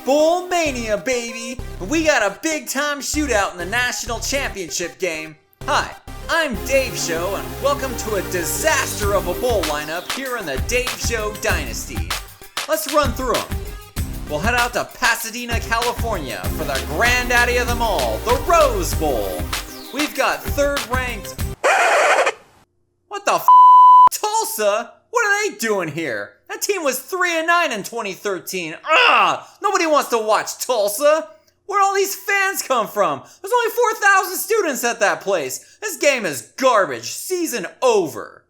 Bowl Mania, baby! We got a big-time shootout in the national championship game. Hi, I'm Dave Show, and welcome to a disaster of a bowl lineup here in the Dave Show Dynasty. Let's run through them. We'll head out to Pasadena, California for the granddaddy of them all, the Rose Bowl. We've got third-ranked... What the f***? Tulsa? What are they doing here? That team was 3-9 in 2013. Nobody wants to watch Tulsa. Where'd all these fans come from? There's only 4,000 students at that place. This game is garbage. Season over.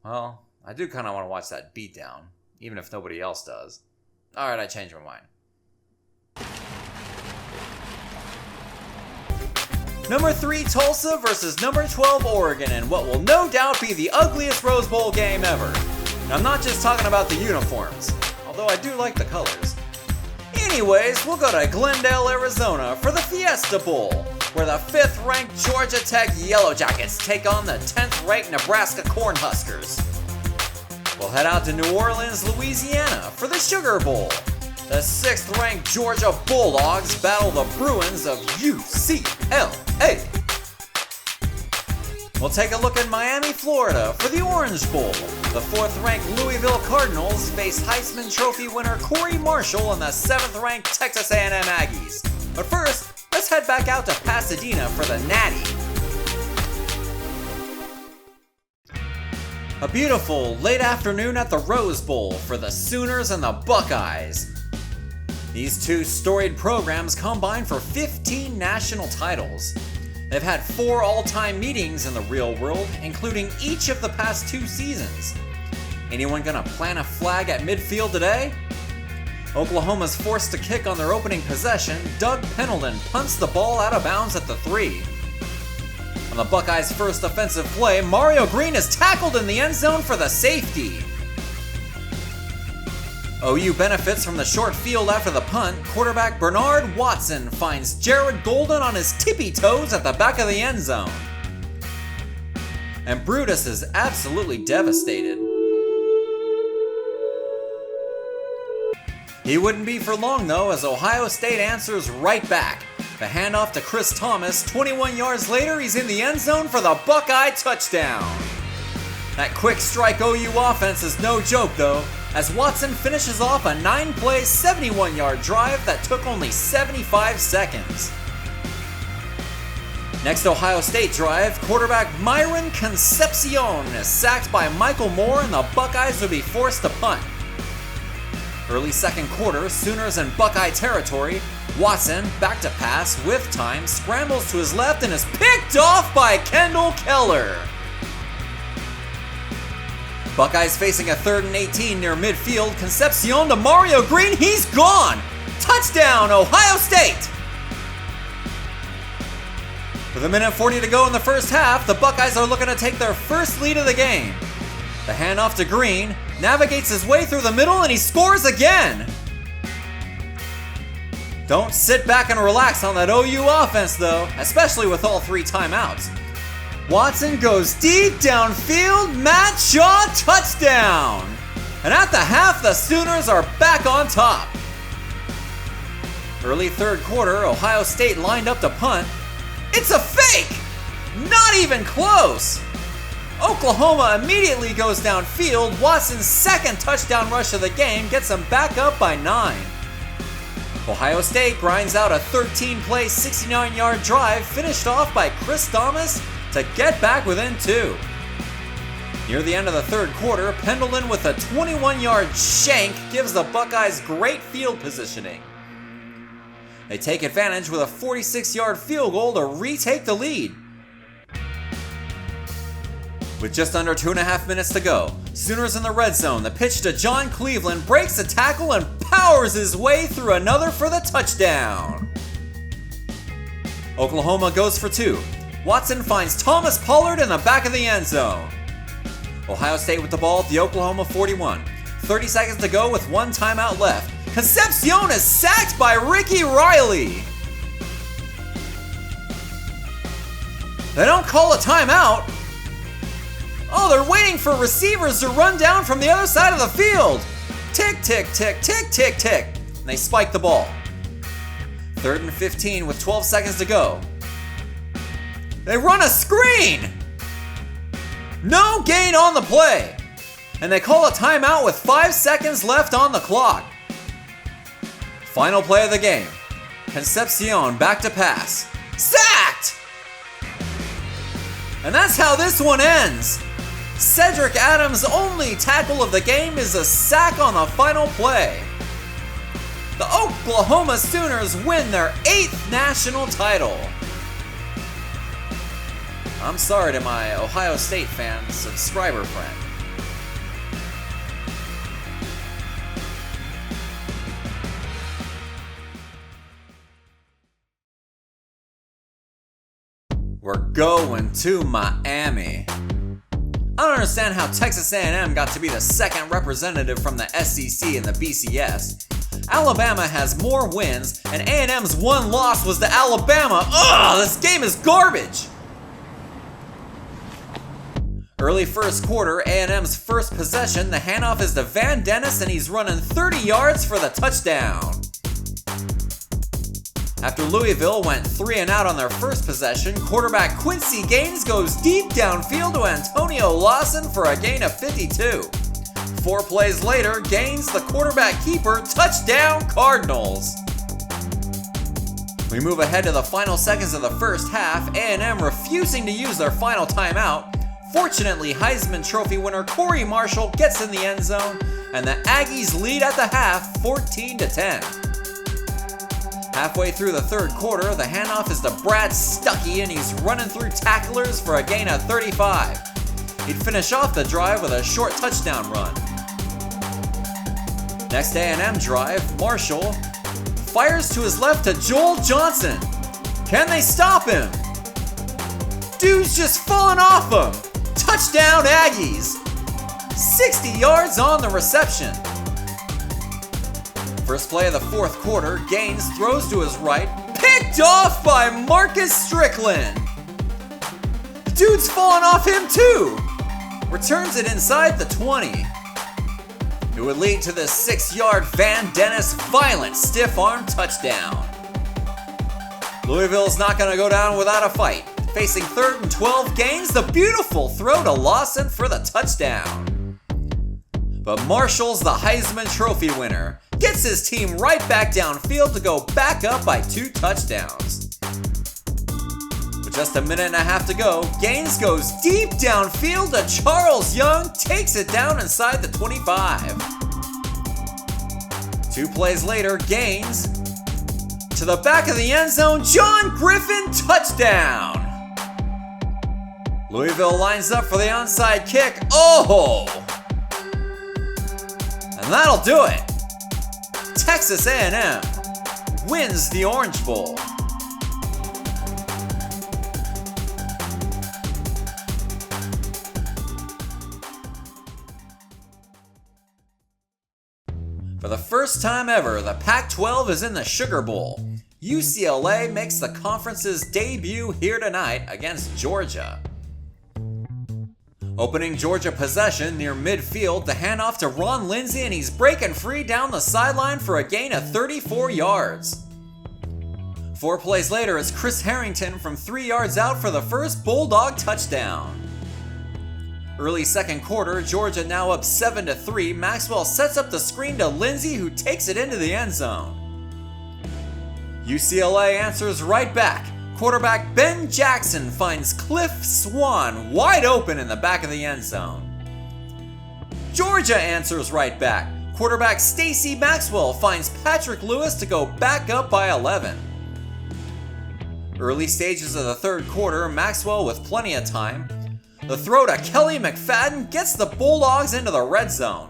Well, I do kind of want to watch that beatdown, even if nobody else does. Alright, I changed my mind. Number 3 Tulsa versus number 12 Oregon in what will no doubt be the ugliest Rose Bowl game ever. And I'm not just talking about the uniforms, although I do like the colors. Anyways, we'll go to Glendale, Arizona for the Fiesta Bowl, where the 5th ranked Georgia Tech Yellow Jackets take on the 10th ranked Nebraska Cornhuskers. We'll head out to New Orleans, Louisiana for the Sugar Bowl. The 6th ranked Georgia Bulldogs battle the Bruins of UCLA. We'll take a look at Miami, Florida for the Orange Bowl. The 4th ranked Louisville Cardinals face Heisman Trophy winner Corey Marshall and the 7th ranked Texas A&M Aggies. But first, let's head back out to Pasadena for the Natty. A beautiful late afternoon at the Rose Bowl for the Sooners and the Buckeyes. These two storied programs combine for 15 national titles. They've had 4 all-time meetings in the real world, including each of the past 2 seasons. Anyone gonna plant a flag at midfield today? Oklahoma's forced to kick on their opening possession. Doug Pendleton punts the ball out of bounds at the 3. On the Buckeyes' first offensive play, Mario Green is tackled in the end zone for the safety. OU benefits from the short field after the punt. Quarterback Bernard Watson finds Jared Golden on his tippy toes at the back of the end zone. And Brutus is absolutely devastated. He wouldn't be for long though, as Ohio State answers right back. The handoff to Chris Thomas, 21 yards later he's in the end zone for the Buckeye touchdown. That quick strike OU offense is no joke though, as Watson finishes off a 9-play, 71-yard drive that took only 75 seconds. Next Ohio State drive, quarterback Myron Concepcion is sacked by Michael Moore and the Buckeyes will be forced to punt. Early second quarter, Sooners in Buckeye territory. Watson, back to pass, with time, scrambles to his left and is picked off by Kendall Keller. Buckeyes facing a 3rd and 18 near midfield. Concepcion to Mario Green, he's gone! Touchdown, Ohio State! With 1:40 to go in the first half, the Buckeyes are looking to take their first lead of the game. The handoff to Green, navigates his way through the middle and he scores again! Don't sit back and relax on that OU offense though, especially with all 3 timeouts. Watson goes deep downfield, Matt Shaw touchdown! And at the half, the Sooners are back on top. Early third quarter, Ohio State lined up to punt. It's a fake! Not even close! Oklahoma immediately goes downfield. Watson's 2nd touchdown rush of the game gets them back up by 9. Ohio State grinds out a 13-play, 69-yard drive finished off by Chris Thomas to get back within 2. Near the end of the third quarter, Pendleton with a 21-yard shank gives the Buckeyes great field positioning. They take advantage with a 46-yard field goal to retake the lead. With just under 2.5 minutes to go, Sooners in the red zone. The pitch to John Cleveland breaks a tackle and powers his way through another for the touchdown. Oklahoma goes for 2. Watson finds Thomas Pollard in the back of the end zone. Ohio State with the ball at the Oklahoma 41. 30 seconds to go with 1 timeout left. Concepcion is sacked by Ricky Riley. They don't call a timeout. Oh, they're waiting for receivers to run down from the other side of the field. Tick, tick, tick, tick, tick, tick. And they spike the ball. 3rd and 15 with 12 seconds to go. They run a screen. No gain on the play. And they call a timeout with 5 seconds left on the clock. Final play of the game. Concepcion back to pass. Sacked! And that's how this one ends. Cedric Adams' only tackle of the game is a sack on the final play. The Oklahoma Sooners win their 8th national title. I'm sorry to my Ohio State fan subscriber friend. We're going to Miami. I don't understand how Texas A&M got to be the second representative from the SEC in the BCS. Alabama has more wins, and A&M's one loss was to Alabama. Ugh, this game is garbage! Early first quarter, A&M's first possession, the handoff is to Van Dennis, and he's running 30 yards for the touchdown. After Louisville went 3 and out on their first possession, quarterback Quincy Gaines goes deep downfield to Antonio Lawson for a gain of 52. 4 plays later, Gaines, the quarterback keeper, touchdown Cardinals. We move ahead to the final seconds of the first half, A&M refusing to use their final timeout. Fortunately, Heisman Trophy winner Corey Marshall gets in the end zone, and the Aggies lead at the half 14-10. Halfway through the third quarter, the handoff is to Brad Stuckey, and he's running through tacklers for a gain of 35. He'd finish off the drive with a short touchdown run. Next A&M drive, Marshall fires to his left to Joel Johnson. Can they stop him? Dude's just falling off him. Touchdown Aggies. 60 yards on the reception. First play of the fourth quarter, Gaines throws to his right, picked off by Marcus Strickland. The dude's falling off him too. Returns it inside the 20. It would lead to the 6-yard Van Dennis violent stiff arm touchdown. Louisville's not going to go down without a fight. Facing 3rd and 12, Gaines the beautiful throw to Lawson for the touchdown. But Marshall's the Heisman Trophy winner. Gets his team right back downfield to go back up by 2 touchdowns. With just a minute and a half to go, Gaines goes deep downfield to Charles Young, takes it down inside the 25. 2 plays later, Gaines to the back of the end zone, John Griffin touchdown. Louisville lines up for the onside kick. Oh! And that'll do it. Texas A&M wins the Orange Bowl. For the first time ever, the Pac-12 is in the Sugar Bowl. UCLA makes the conference's debut here tonight against Georgia. Opening Georgia possession near midfield, the handoff to Ron Lindsay, and he's breaking free down the sideline for a gain of 34 yards. 4 plays later, it's Chris Harrington from 3 yards out for the first Bulldog touchdown. Early second quarter, Georgia now up 7-3. Maxwell sets up the screen to Lindsay, who takes it into the end zone. UCLA answers right back. Quarterback Ben Jackson finds Cliff Swan wide open in the back of the end zone. Georgia answers right back. Quarterback Stacey Maxwell finds Patrick Lewis to go back up by 11. Early stages of the third quarter, Maxwell with plenty of time. The throw to Kelly McFadden gets the Bulldogs into the red zone.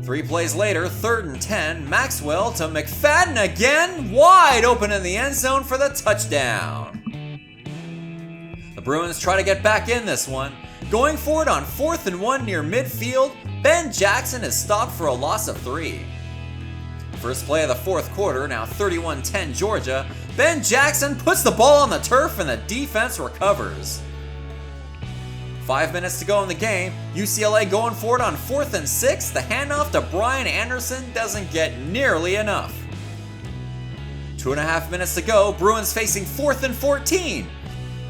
3 plays later, 3rd and 10, Maxwell to McFadden again, wide open in the end zone for the touchdown. The Bruins try to get back in this one. Going for it on 4th and 1 near midfield, Ben Jackson is stopped for a loss of 3. First play of the fourth quarter, now 31-10 Georgia, Ben Jackson puts the ball on the turf and the defense recovers. 5 minutes to go in the game, UCLA going for it on 4th and 6. The handoff to Brian Anderson doesn't get nearly enough. 2.5 minutes to go, Bruins facing 4th and 14.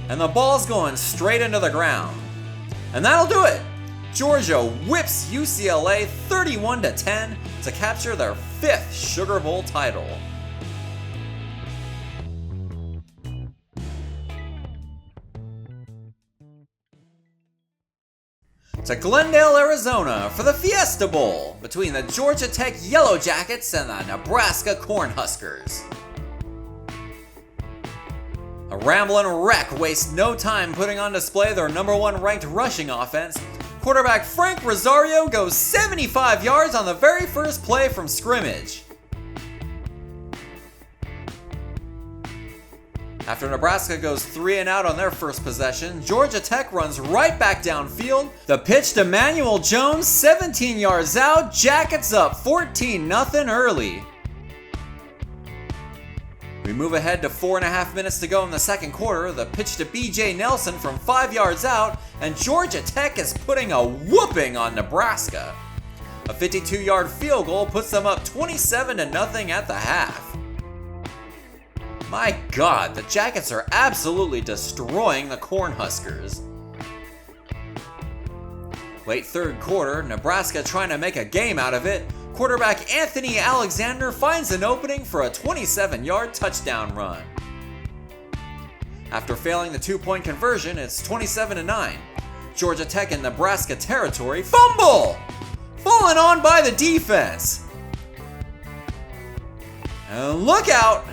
And the ball's going straight into the ground. And that'll do it. Georgia whips UCLA 31-10 to capture their 5th Sugar Bowl title. To Glendale, Arizona for the Fiesta Bowl between the Georgia Tech Yellow Jackets and the Nebraska Cornhuskers. A rambling wreck wastes no time putting on display their #1 ranked rushing offense. Quarterback Frank Rosario goes 75 yards on the very first play from scrimmage. After Nebraska goes 3 and out on their first possession, Georgia Tech runs right back downfield. The pitch to Manuel Jones, 17 yards out, Jackets up 14-0 early. We move ahead to 4.5 minutes to go in the second quarter. The pitch to BJ Nelson from 5 yards out, and Georgia Tech is putting a whooping on Nebraska. A 52-yard field goal puts them up 27-0 at the half. My God, the Jackets are absolutely destroying the Cornhuskers. Late third quarter, Nebraska trying to make a game out of it. Quarterback Anthony Alexander finds an opening for a 27-yard touchdown run. After failing the 2-point conversion, it's 27-9. Georgia Tech in Nebraska territory. Fumble! Fallen on by the defense. And look out!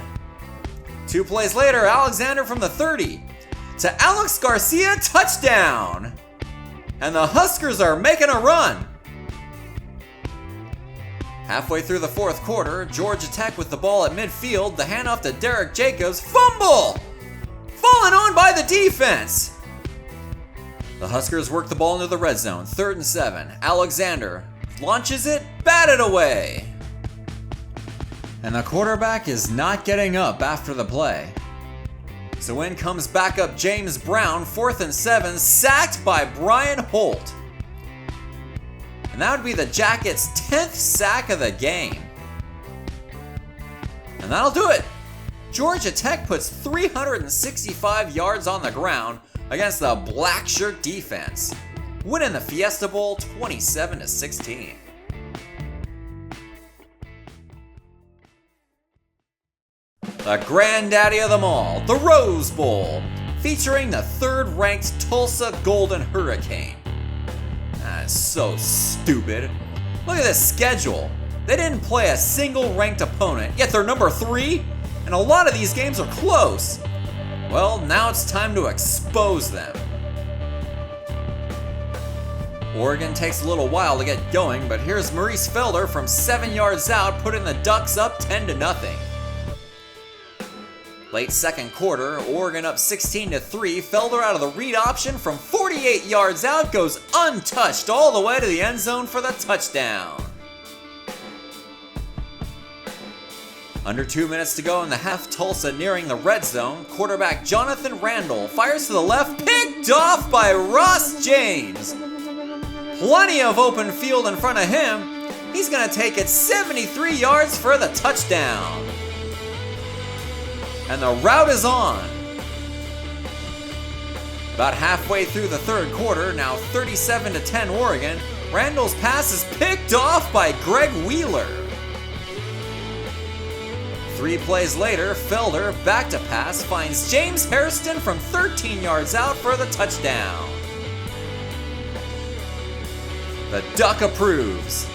2 plays later, Alexander from the 30 to Alex Garcia, touchdown! And the Huskers are making a run. Halfway through the fourth quarter, Georgia Tech with the ball at midfield, the handoff to Derek Jacobs, fumble! Fallen on by the defense! The Huskers work the ball into the red zone, 3rd and 7. Alexander launches it, batted away. And the quarterback is not getting up after the play. So in comes backup James Brown, 4th and 7, sacked by Brian Holt. And that would be the Jackets' 10th sack of the game. And that'll do it. Georgia Tech puts 365 yards on the ground against the black shirt defense, winning the Fiesta Bowl 27-16. The granddaddy of them all, the Rose Bowl, featuring the 3rd-ranked Tulsa Golden Hurricane. That's so stupid. Look at this schedule. They didn't play a single ranked opponent, yet they're number 3, and a lot of these games are close. Well, now it's time to expose them. Oregon takes a little while to get going, but here's Maurice Felder from 7 yards out, putting the Ducks up 10-0. Late second quarter, Oregon up 16-3. Felder out of the read option from 48 yards out goes untouched all the way to the end zone for the touchdown. Under 2 minutes to go in the half, Tulsa nearing the red zone. Quarterback Jonathan Randall fires to the left, picked off by Ross James. Plenty of open field in front of him. He's going to take it 73 yards for the touchdown. And the route is on. About halfway through the third quarter, now 37-10 Oregon, Randall's pass is picked off by Greg Wheeler. 3 plays later, Felder, back to pass, finds James Hairston from 13 yards out for the touchdown. The Duck approves.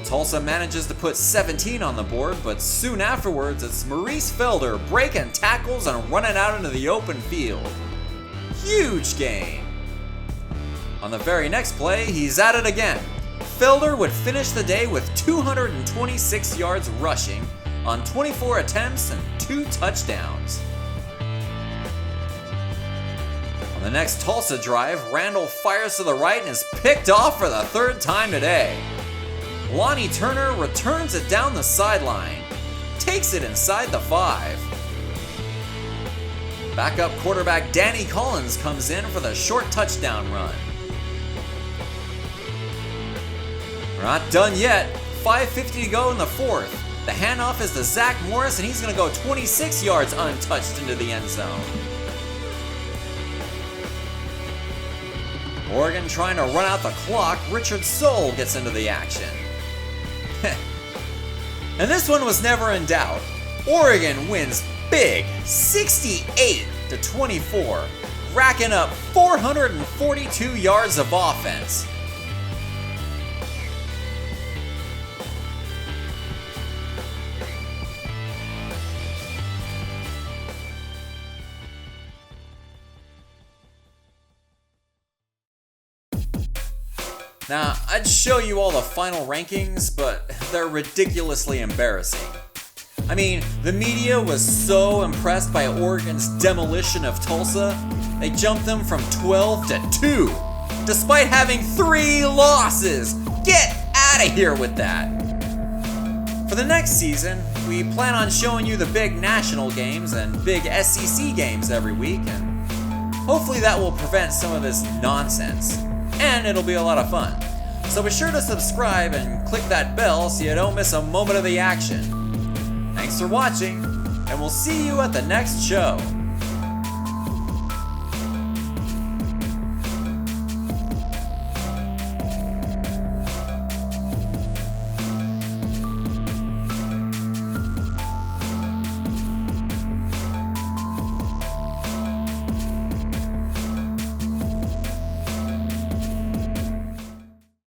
Tulsa manages to put 17 on the board, but soon afterwards it's Maurice Felder breaking tackles and running out into the open field. Huge gain. On the very next play, he's at it again. Felder would finish the day with 226 yards rushing on 24 attempts and 2 touchdowns. On the next Tulsa drive, Randall fires to the right and is picked off for the 3rd time today. Lonnie Turner returns it down the sideline, takes it inside the 5. Backup quarterback Danny Collins comes in for the short touchdown run. We're not done yet. 5:50 to go in the fourth. The handoff is to Zach Morris, and he's going to go 26 yards untouched into the end zone. Oregon trying to run out the clock. Richard Soule gets into the action. And this one was never in doubt. Oregon wins big, 68-24, racking up 442 yards of offense. Now, I'd show you all the final rankings, but they're ridiculously embarrassing. I mean, the media was so impressed by Oregon's demolition of Tulsa, they jumped them from 12 to 2, despite having 3 losses. Get out of here with that. For the next season, we plan on showing you the big national games and big SEC games every week, and hopefully that will prevent some of this nonsense. And it'll be a lot of fun. So be sure to subscribe and click that bell so you don't miss a moment of the action. Thanks for watching, and we'll see you at the next show.